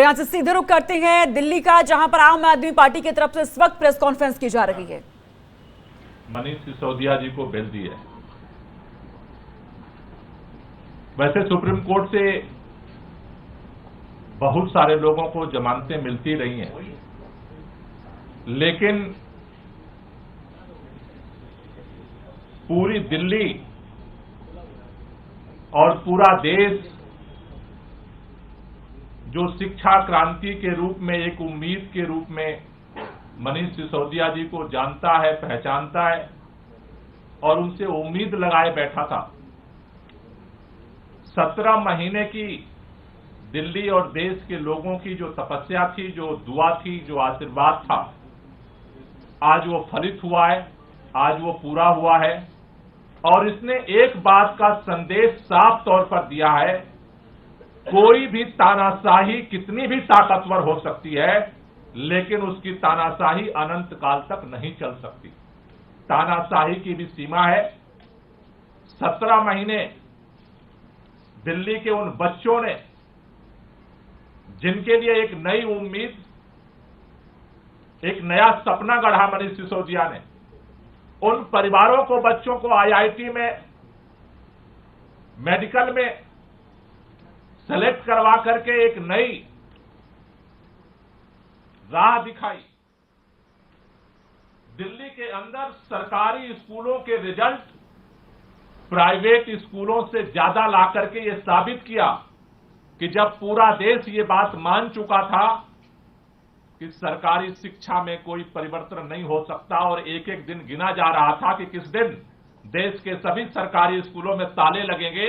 यहां से सीधे रुख करते हैं दिल्ली का, जहां पर आम आदमी पार्टी की तरफ से इस वक्त प्रेस कॉन्फ्रेंस की जा रही है। मनीष सिसोदिया जी को बेल दी है। वैसे सुप्रीम कोर्ट से बहुत सारे लोगों को जमानतें मिलती रही हैं, लेकिन पूरी दिल्ली और पूरा देश जो शिक्षा क्रांति के रूप में, एक उम्मीद के रूप में मनीष सिसोदिया जी को जानता है, पहचानता है और उनसे उम्मीद लगाए बैठा था। 17 महीने की दिल्ली और देश के लोगों की जो तपस्या थी, जो दुआ थी, जो आशीर्वाद था, आज वो फलित हुआ है, आज वो पूरा हुआ है। और इसने एक बात का संदेश साफ तौर पर दिया है, कोई भी तानाशाही कितनी भी ताकतवर हो सकती है, लेकिन उसकी तानाशाही अनंत काल तक नहीं चल सकती। तानाशाही की भी सीमा है। 17 महीने दिल्ली के उन बच्चों ने, जिनके लिए एक नई उम्मीद, एक नया सपना गढ़ा मनीष सिसोदिया ने, उन परिवारों को, बच्चों को आईआईटी में, मेडिकल में सेलेक्ट करवा करके एक नई राह दिखाई। दिल्ली के अंदर सरकारी स्कूलों के रिजल्ट प्राइवेट स्कूलों से ज्यादा ला करके ये साबित किया कि जब पूरा देश ये बात मान चुका था कि सरकारी शिक्षा में कोई परिवर्तन नहीं हो सकता और एक एक दिन गिना जा रहा था कि किस दिन देश के सभी सरकारी स्कूलों में ताले लगेंगे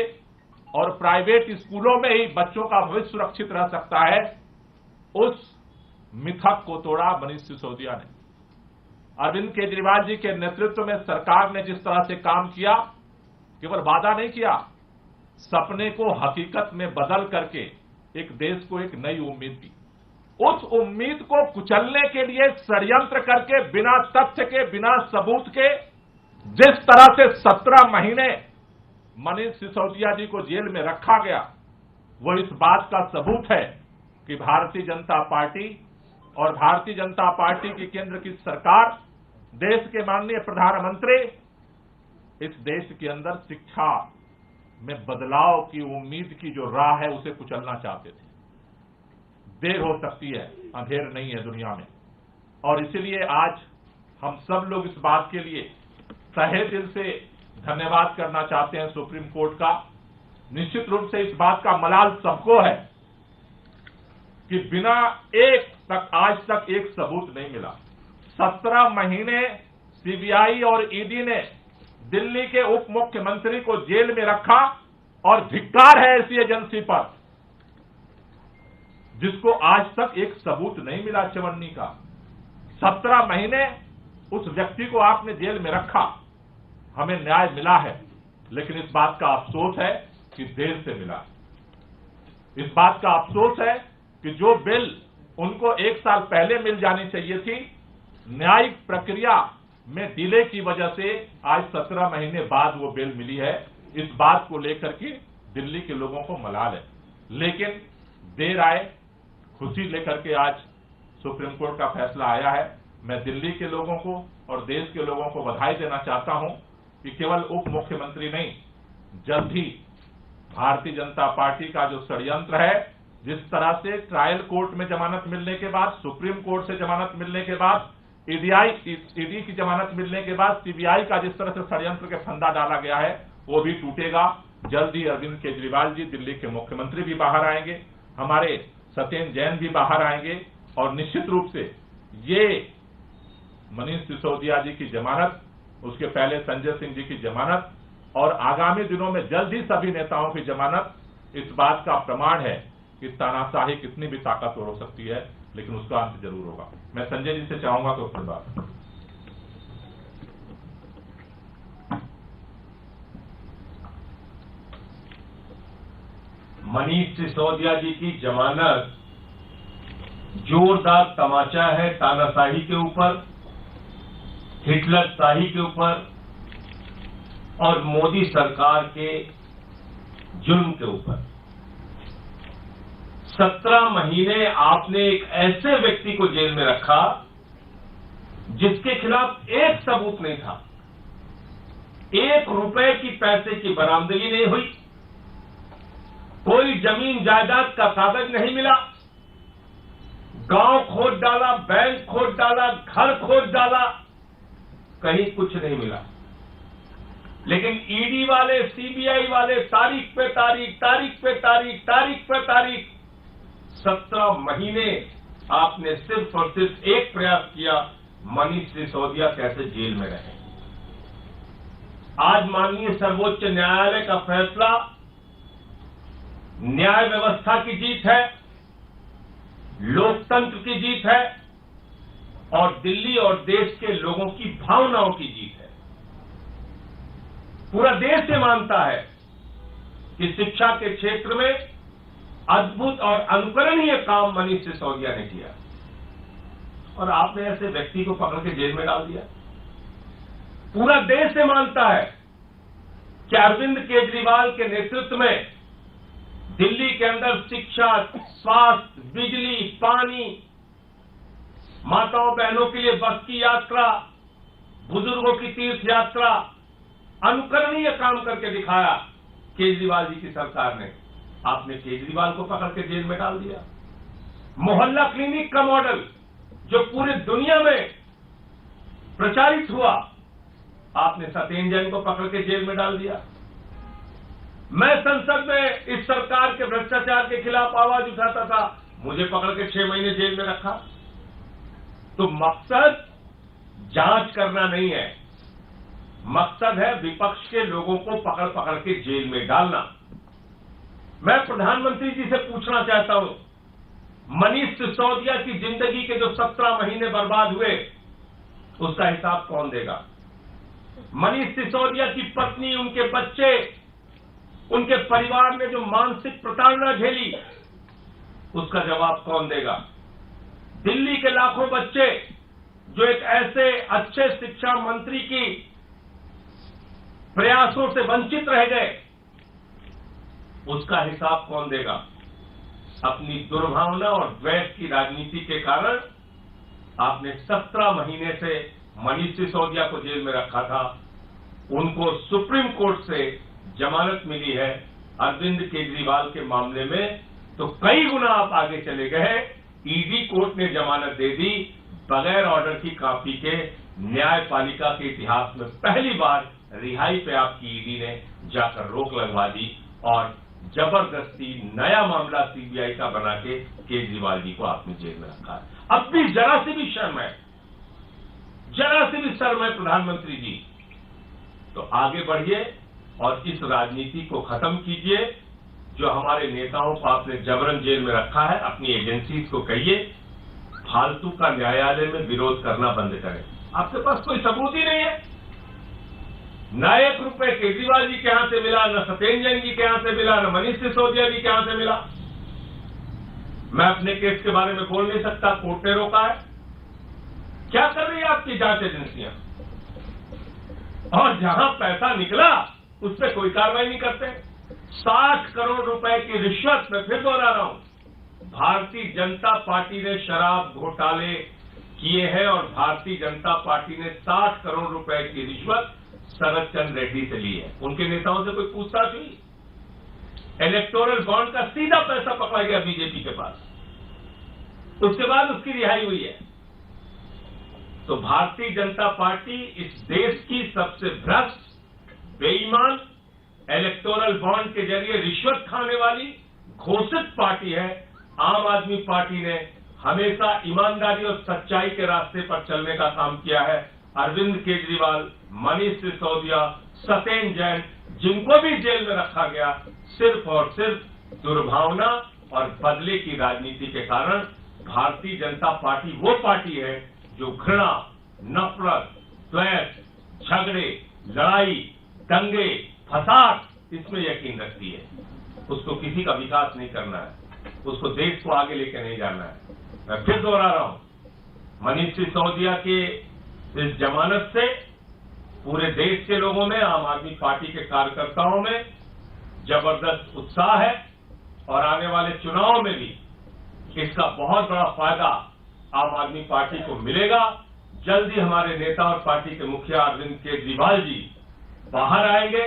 और प्राइवेट स्कूलों में ही बच्चों का भविष्य सुरक्षित रह सकता है, उस मिथक को तोड़ा मनीष सिसोदिया ने। अरविंद केजरीवाल जी के नेतृत्व में सरकार ने जिस तरह से काम किया, केवल वादा नहीं किया, सपने को हकीकत में बदल करके एक देश को एक नई उम्मीद दी। उस उम्मीद को कुचलने के लिए षड्यंत्र करके, बिना तथ्य के, बिना सबूत के, जिस तरह से 17 महीने मनीष सिसोदिया जी को जेल में रखा गया, वो इस बात का सबूत है कि भारतीय जनता पार्टी और भारतीय जनता पार्टी की केंद्र की सरकार, देश के माननीय प्रधानमंत्री इस देश के अंदर शिक्षा में बदलाव की उम्मीद की जो राह है उसे कुचलना चाहते थे। देर हो सकती है, अंधेर नहीं है दुनिया में। और इसलिए आज हम सब लोग इस बात के लिए तहे दिल से धन्यवाद करना चाहते हैं सुप्रीम कोर्ट का। निश्चित रूप से इस बात का मलाल सबको है कि बिना आज तक एक सबूत नहीं मिला। 17 महीने सीबीआई और ईडी ने दिल्ली के उप मुख्यमंत्री को जेल में रखा और धिक्कार है ऐसी एजेंसी पर जिसको आज तक एक सबूत नहीं मिला चवन्नी का। 17 महीने उस व्यक्ति को आपने जेल में रखा, हमें न्याय मिला है, लेकिन इस बात का अफसोस है कि देर से मिला। इस बात का अफसोस है कि जो बिल उनको 1 साल पहले मिल जानी चाहिए थी, न्यायिक प्रक्रिया में डिले की वजह से आज 17 महीने बाद वो बिल मिली है। इस बात को लेकर के दिल्ली के लोगों को मलाल है, लेकिन देर आए खुशी लेकर के आज सुप्रीम कोर्ट का फैसला आया है। मैं दिल्ली के लोगों को और देश के लोगों को बधाई देना चाहता हूं कि केवल उप मुख्यमंत्री नहीं, जल्द ही भारतीय जनता पार्टी का जो षड्यंत्र है, जिस तरह से ट्रायल कोर्ट में जमानत मिलने के बाद, सुप्रीम कोर्ट से जमानत मिलने के बाद, ईडी की जमानत मिलने के बाद सीबीआई का जिस तरह से षड्यंत्र के फंदा डाला गया है, वो भी टूटेगा। जल्द ही अरविंद केजरीवाल जी दिल्ली के मुख्यमंत्री भी बाहर आएंगे, हमारे सत्येंद्र जैन भी बाहर आएंगे और निश्चित रूप से ये मनीष सिसोदिया जी की जमानत, उसके पहले संजय सिंह जी की जमानत और आगामी दिनों में जल्द ही सभी नेताओं की जमानत इस बात का प्रमाण है कि तानाशाही कितनी भी ताकतवर हो सकती है, लेकिन उसका अंत जरूर होगा। मैं संजय जी से चाहूंगा तो फिर बात। मनीष सिसोदिया जी की जमानत जोरदार तमाचा है तानाशाही के ऊपर, हिटलर शाही के ऊपर और मोदी सरकार के जुल्म के ऊपर। 17 महीने आपने एक ऐसे व्यक्ति को जेल में रखा जिसके खिलाफ एक सबूत नहीं था, 1 रुपए की पैसे की बरामदगी नहीं हुई, कोई जमीन जायदाद का कागज नहीं मिला, गांव खोद डाला, बैंक खोद डाला, घर खोद डाला, कहीं कुछ नहीं मिला। लेकिन ईडी वाले, सीबीआई वाले तारीख पे तारीख, तारीख पे तारीख, तारीख पे तारीख, 17 महीने आपने सिर्फ और सिर्फ एक प्रयास किया, मनीष सिसोदिया कैसे जेल में रहे। आज माननीय सर्वोच्च न्यायालय का फैसला न्याय व्यवस्था की जीत है, लोकतंत्र की जीत है और दिल्ली और देश के लोगों की भावनाओं की जीत है। पूरा देश ये मानता है कि शिक्षा के क्षेत्र में अद्भुत और अनुकरणीय काम मनीष सिसोदिया ने किया और आपने ऐसे व्यक्ति को पकड़ के जेल में डाल दिया। पूरा देश ये मानता है कि अरविंद केजरीवाल के नेतृत्व में दिल्ली के अंदर शिक्षा, स्वास्थ्य, बिजली, पानी, माताओं बहनों के लिए बस की यात्रा, बुजुर्गों की तीर्थ यात्रा, अनुकरणीय काम करके दिखाया केजरीवाल जी की सरकार ने। आपने केजरीवाल को पकड़ के जेल में डाल दिया। मोहल्ला क्लिनिक का मॉडल जो पूरी दुनिया में प्रचारित हुआ, आपने सत्येंद्र जैन को पकड़ के जेल में डाल दिया। मैं संसद में इस सरकार के भ्रष्टाचार के खिलाफ आवाज उठाता था, मुझे पकड़ के 6 महीने जेल में रखा। तो मकसद जांच करना नहीं है, मकसद है विपक्ष के लोगों को पकड़ पकड़ के जेल में डालना। मैं प्रधानमंत्री जी से पूछना चाहता हूं, मनीष सिसोदिया की जिंदगी के जो 17 महीने बर्बाद हुए, उसका हिसाब कौन देगा? मनीष सिसोदिया की पत्नी, उनके बच्चे, उनके परिवार ने जो मानसिक प्रताड़ना झेली, उसका जवाब कौन देगा? दिल्ली के लाखों बच्चे जो एक ऐसे अच्छे शिक्षा मंत्री की प्रयासों से वंचित रह गए, उसका हिसाब कौन देगा? अपनी दुर्भावना और द्वेष की राजनीति के कारण आपने 17 महीने से मनीष सिसोदिया को जेल में रखा था। उनको सुप्रीम कोर्ट से जमानत मिली है। अरविंद केजरीवाल के मामले में तो कई गुना आप आगे चले गए। ईडी कोर्ट ने जमानत दे दी बगैर ऑर्डर की कॉपी के। न्यायपालिका के इतिहास में पहली बार रिहाई पे आपकी ईडी ने जाकर रोक लगवा दी और जबरदस्ती नया मामला सीबीआई का बना के केजरीवाल जी को आपने जेल में रखा है। अब भी जरा सी भी शर्म है, जरा सी भी शर्म है प्रधानमंत्री जी, तो आगे बढ़िए और इस राजनीति को खत्म कीजिए। जो हमारे नेताओं को आपने जबरन जेल में रखा है, अपनी एजेंसीज को कहिए फालतू का न्यायालय में विरोध करना बंद करें। आपके पास कोई सबूत ही नहीं है। न 1 रुपए केजरीवाल जी के यहां से मिला, न सत्येंद्र जैन जी के यहां से मिला, न मनीष सिसोदिया जी के यहां से मिला। मैं अपने केस के बारे में बोल नहीं सकता, कोर्ट ने रोका है। क्या कर रही है आपकी जांच एजेंसियां? और जहां पैसा निकला उस पर कोई कार्रवाई नहीं करते। 60 करोड़ रुपए की रिश्वत, मैं फिर दोहरा रहा हूं, भारतीय जनता पार्टी ने शराब घोटाले किए हैं और भारतीय जनता पार्टी ने 60 करोड़ रुपए की रिश्वत शरद चंद्र रेड्डी से ली है। उनके नेताओं से कोई पूछताछ हुई? इलेक्टोरल बॉन्ड का सीधा पैसा पकड़ा गया बीजेपी के पास, उसके बाद उसकी रिहाई हुई है। तो भारतीय जनता पार्टी इस देश की सबसे भ्रष्ट, बेईमान, इलेक्टोरल बॉन्ड के जरिए रिश्वत खाने वाली घोषित पार्टी है। आम आदमी पार्टी ने हमेशा ईमानदारी और सच्चाई के रास्ते पर चलने का काम किया है। अरविंद केजरीवाल, मनीष सिसोदिया, सत्येंद्र जैन, जिनको भी जेल में रखा गया, सिर्फ और सिर्फ दुर्भावना और बदले की राजनीति के कारण। भारतीय जनता पार्टी वो पार्टी है जो घृणा, नफरत, द्वेष, झगड़े, लड़ाई, दंगे, फसाद, इसमें यकीन रखती है। उसको किसी का विकास नहीं करना है, उसको देश को आगे लेकर नहीं जाना है। मैं फिर दोहरा रहा हूं, मनीष सिसोदिया के इस जमानत से पूरे देश के लोगों में, आम आदमी पार्टी के कार्यकर्ताओं में जबरदस्त उत्साह है और आने वाले चुनाव में भी इसका बहुत बड़ा फायदा आम आदमी पार्टी को मिलेगा। जल्द ही हमारे नेता और पार्टी के मुखिया अरविंद केजरीवाल जी बाहर आएंगे,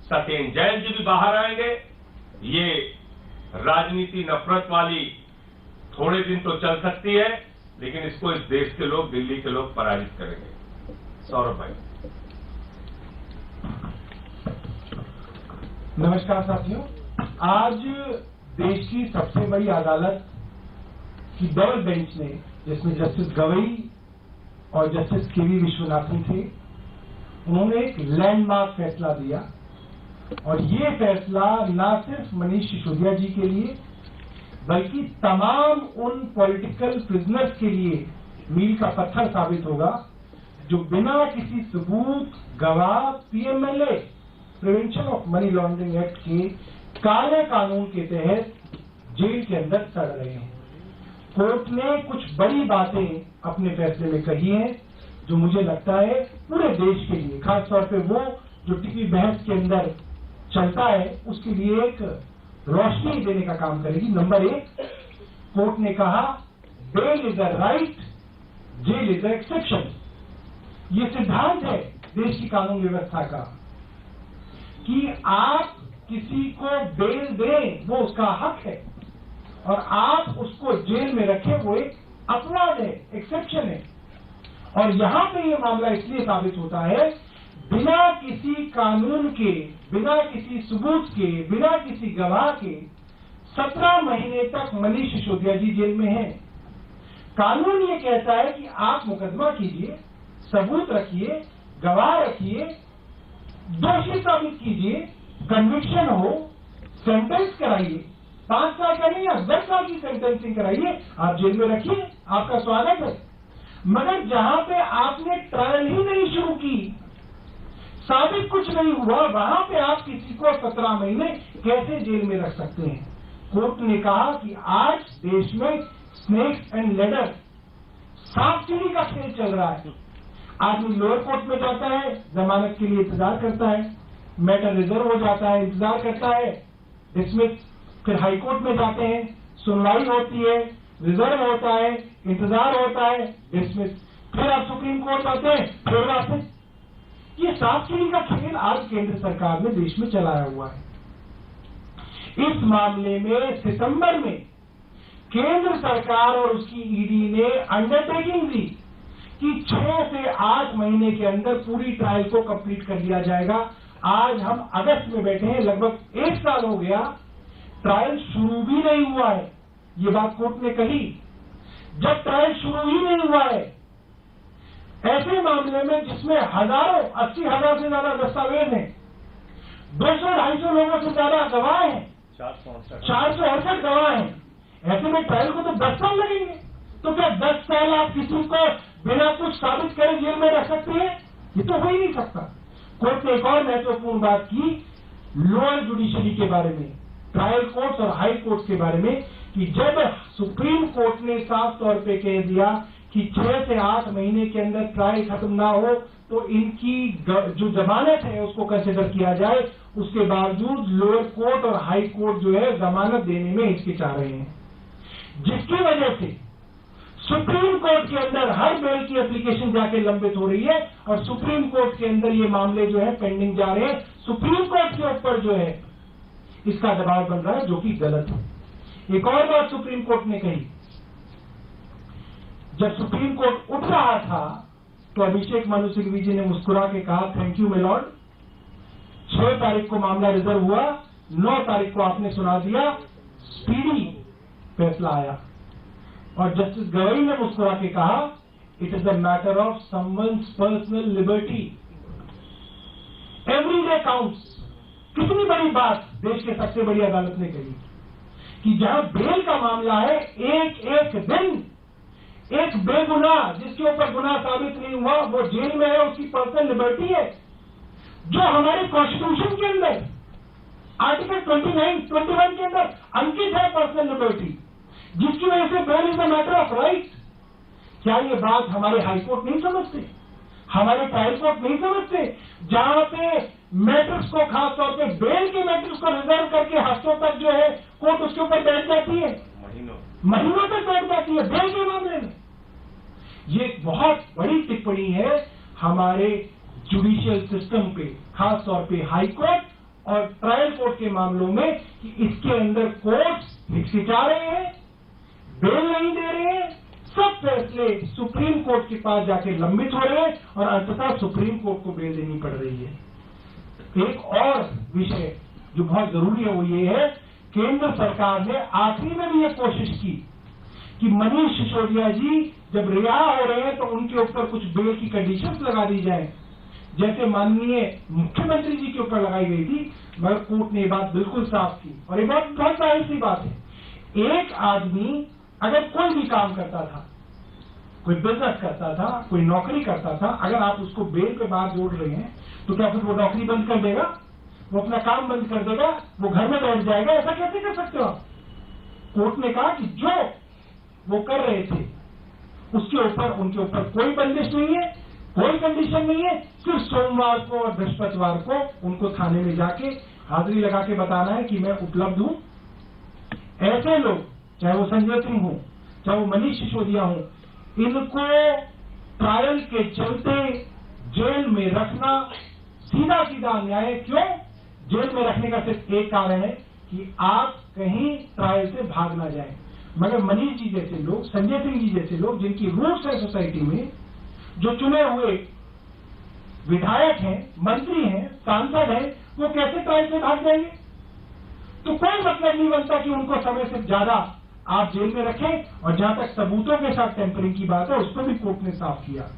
सत्येंद्र जैन जी भी बाहर आएंगे। ये राजनीति नफरत वाली थोड़े दिन तो चल सकती है, लेकिन इसको इस देश के लोग, दिल्ली के लोग पराजित करेंगे। सौरभ भाई। नमस्कार साथियों, आज देश की सबसे बड़ी अदालत की डबल बेंच ने, जिसमें जस्टिस गवई और जस्टिस केवी विश्वनाथन थे, उन्होंने एक लैंडमार्क फैसला दिया। और ये फैसला न सिर्फ मनीष सिसोदिया जी के लिए बल्कि तमाम उन पॉलिटिकल प्रिजनर्स के लिए मील का पत्थर साबित होगा जो बिना किसी सबूत, गवाह, PMLA prevention of money laundering act के काले कानून के तहत जेल के अंदर सड़ रहे हैं। कोर्ट ने कुछ बड़ी बातें अपने फैसले में कही हैं जो मुझे लगता है पूरे देश के लिए, खासतौर पे वो जो टीवी बहस के अंदर चलता है, उसके लिए एक रोशनी देने का काम करेगी। नंबर 1, कोर्ट ने कहा bail is a right, jail is a exception. ये सिद्धांत है देश की कानून व्यवस्था का कि आप किसी को बेल दें वो उसका हक है, और आप उसको जेल में रखें वो एक अपराध है, एक्सेप्शन है। और यहां पे ये मामला इसलिए साबित होता है, बिना किसी कानून के, बिना किसी सबूत के, बिना किसी गवाह के 17 महीने तक मनीष सिसोदिया जी जेल में हैं। कानून ये कहता है कि आप मुकदमा कीजिए, सबूत रखिए, गवाह रखिए, दोषी साबित कीजिए, कन्विक्शन हो, सेंटेंस कराइए, 5 साल का नहीं या 10 साल की सेंटेंसिंग कराइए, आप जेल में रखिए, आपका स्वागत है। मगर जहां पे आपने ट्रायल ही नहीं शुरू की, साबित कुछ नहीं हुआ, वहां पे आप किसी को 17 महीने कैसे जेल में रख सकते हैं? कोर्ट ने कहा कि आज देश में स्नेक्स एंड लैडर, सांप सीढ़ी का खेल चल रहा है। आदमी लोअर कोर्ट में जाता है, जमानत के लिए इंतजार करता है, मैटर रिजर्व हो जाता है, इंतजार करता है, डिसमिस, फिर हाई कोर्ट में जाते हैं, सुनवाई होती है, रिजर्व होता है, इंतजार होता है, डिसमिस, फिर आप सुप्रीम कोर्ट आते हैं, फिर वापस। ये सांप सीढ़ी का खेल आज केंद्र सरकार ने देश में चलाया हुआ है। इस मामले में सितंबर में केंद्र सरकार और उसकी ईडी ने अंडरटेकिंग दी कि 6 से 8 महीने के अंदर पूरी ट्रायल को कंप्लीट कर लिया जाएगा। आज हम अगस्त में बैठे हैं, लगभग 1 साल हो गया, ट्रायल शुरू भी नहीं हुआ है। ये बात कोर्ट ने कही। जब ट्रायल शुरू ही नहीं हुआ है, ऐसे मामले में जिसमें हजारों, 80,000 से ज्यादा दस्तावेज हैं, 200-250 लोगों से ज्यादा गवाह हैं, 468 गवाह हैं, ऐसे में ट्रायल को तो 10 साल लगेंगे। तो क्या 10 साल आप किसी को बिना कुछ साबित करे जेल में रख सकते हैं? ये तो हो ही नहीं सकता। कोर्ट ने एक और महत्वपूर्ण बात की लोअर जुडिशरी के बारे में, ट्रायल कोर्ट्स और हाई कोर्ट के बारे में, कि जब सुप्रीम कोर्ट ने साफ तौर पे कह दिया कि 6 से 8 महीने के अंदर ट्रायल खत्म ना हो तो इनकी जो जमानत है उसको कंसिडर किया जाए, उसके बावजूद लोअर कोर्ट और हाई कोर्ट जो है जमानत देने में हिचकिचा रहे हैं, जिसकी वजह से सुप्रीम कोर्ट के अंदर हर बेल की एप्लीकेशन जाके लंबित हो रही है और सुप्रीम कोर्ट के अंदर ये मामले जो है पेंडिंग जा रहे हैं। सुप्रीम कोर्ट के ऊपर जो है इसका दबाव बन रहा है, जो कि गलत है। एक और बात सुप्रीम कोर्ट ने कही, जब सुप्रीम कोर्ट उठ रहा था तो अभिषेक मनु सिंघवी जी ने मुस्कुरा के कहा, थैंक यू माय लॉर्ड। 6 तारीख को मामला रिजर्व हुआ, 9 तारीख को आपने सुना दिया, स्पीडी फैसला आया और जस्टिस गवई ने मुस्कुरा के कहा, it is a matter of someone's personal liberty, everyday counts. कितनी बड़ी बात देश के सबसे बड़ी अदालत ने कही कि जहां बेल का मामला है, एक दिन एक बेगुनाह जिसके ऊपर गुनाह साबित नहीं हुआ वो जेल में है, उसकी पर्सनल लिबर्टी है, जो हमारे कॉन्स्टिट्यूशन के अंदर आर्टिकल 29-21 के अंदर अंकित है पर्सनल लिबर्टी, जिसकी वजह से bail is a matter of right. क्या ये बात हमारे हाईकोर्ट नहीं समझते, हमारे ट्रायल कोर्ट नहीं समझते, जहां पे मैटर्स को, खासतौर पे बेल के मैटर्स को रिजर्व करके हफ्तों तक जो है कोर्ट उसके ऊपर बैठ जाती है, महीनों तक बैठ जाती है बेल के मामले में। ये एक बहुत बड़ी टिप्पणी है हमारे जुडिशियल सिस्टम पे, खास तौर पे हाई कोर्ट और ट्रायल कोर्ट के मामलों में, कि इसके अंदर कोर्ट्स हिचकिचा रहे हैं, बेल नहीं दे रहे हैं, सब फैसले सुप्रीम कोर्ट के पास जाके लंबित हो रहे हैं और अंततः सुप्रीम कोर्ट को बेल देनी पड़ रही है। एक और विषय जो बहुत जरूरी है वो ये है, केंद्र सरकार ने आखिरी में भी ये कोशिश की कि मनीष सिसोदिया जी जब रिहा हो रहे हैं तो उनके ऊपर कुछ बेल की कंडीशंस लगा दी जाए, जैसे माननीय मुख्यमंत्री जी के ऊपर लगाई गई थी, मगर कोर्ट ने ये बात बिल्कुल साफ की। और ये बात बहुत जाहिर सी बात है, एक आदमी अगर कोई भी काम करता था, कोई बिजनेस करता था, कोई नौकरी करता था, अगर आप उसको बेल पे बाहर जोड़ रहे हैं तो क्या फिर वो नौकरी बंद कर देगा, वो अपना काम बंद कर देगा, वो घर में बैठ जाएगा? ऐसा कैसे कर सकते हो आप? कोर्ट ने कहा कि जो वो कर रहे थे उसके ऊपर, उनके ऊपर कोई बंदिश नहीं है, कोई कंडीशन नहीं है, सिर्फ सोमवार को और बृहस्पतिवार को उनको थाने में जाके हाजिरी लगा के बताना है कि मैं उपलब्ध हूं। ऐसे लोग, चाहे वो संजय सिंह हो, चाहे वो मनीष सिसोदिया हो, इनको ट्रायल के चलते जेल में रखना सीधा सीधा अन्याय है। क्यों? जेल में रखने का सिर्फ एक कारण है कि आप कहीं ट्रायल से भाग ना जाए। मगर मनीष जी जैसे लोग, संजय सिंह जी जैसे लोग, जिनकी रूट्स है सोसाइटी में, जो चुने हुए विधायक हैं, मंत्री हैं, सांसद हैं, वो कैसे ट्रायल से भाग जाएंगे? तो कोई मतलब नहीं बनता कि उनको समय से ज्यादा आप जेल में रखें। और जहां तक सबूतों के साथ टेम्परिंग की बात है, उस पर भी कोर्ट ने साफ किया,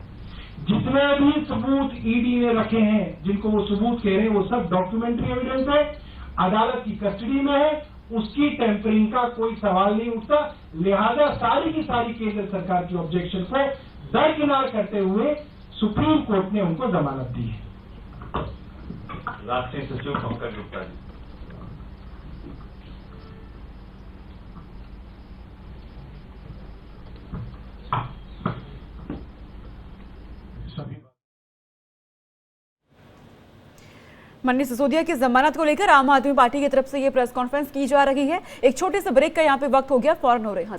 जितने भी सबूत ईडी ने रखे हैं, जिनको वो सबूत कह रहे हैं, वो सब डॉक्यूमेंट्री एविडेंस है, अदालत की कस्टडी में है, उसकी टेम्परिंग का कोई सवाल नहीं उठता। लिहाजा सारी की सारी केंद्र सरकार की ऑब्जेक्शन को दरकिनार करते हुए सुप्रीम कोर्ट ने उनको जमानत दी है। राष्ट्रीय सचिव पंकज गुप्ता जी। मनीष सिसोदिया की जमानत को लेकर आम आदमी पार्टी की तरफ से ये प्रेस कॉन्फ्रेंस की जा रही है। एक छोटे से ब्रेक का यहाँ पे वक्त हो गया, फौरन हो रहे हैं।